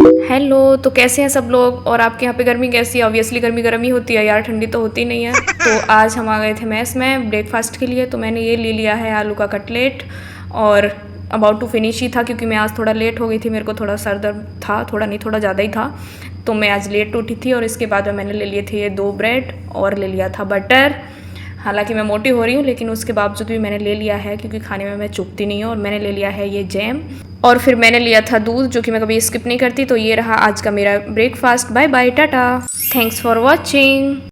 Hello, तो कैसे हैं सब लोग? और आपके यहाँ पे गर्मी कैसी है? ऑब्वियसली गर्मी गर्म ही होती है यार, ठंडी तो होती नहीं है। तो आज हम आ गए थे मेस में ब्रेकफास्ट के लिए, तो मैंने ये ले लिया है आलू का कटलेट। और अबाउट टू फिनिश ही था क्योंकि मैं आज थोड़ा लेट हो गई थी, मेरे को थोड़ा सर दर्द था, थोड़ा नहीं थोड़ा ज़्यादा ही था। तो मैं आज लेट उठी थी और इसके बाद में मैंने ले लिए थे ये 2 ब्रेड और ले लिया था बटर। हालांकि मैं मोटी हो रही हूँ लेकिन उसके बावजूद भी मैंने ले लिया है क्योंकि खाने में मैं चुभती नहीं हूँ। और मैंने ले लिया है ये जैम और फिर मैंने लिया था दूध, जो कि मैं कभी स्किप नहीं करती। तो ये रहा आज का मेरा breakfast. Bye bye, tata, thanks for watching.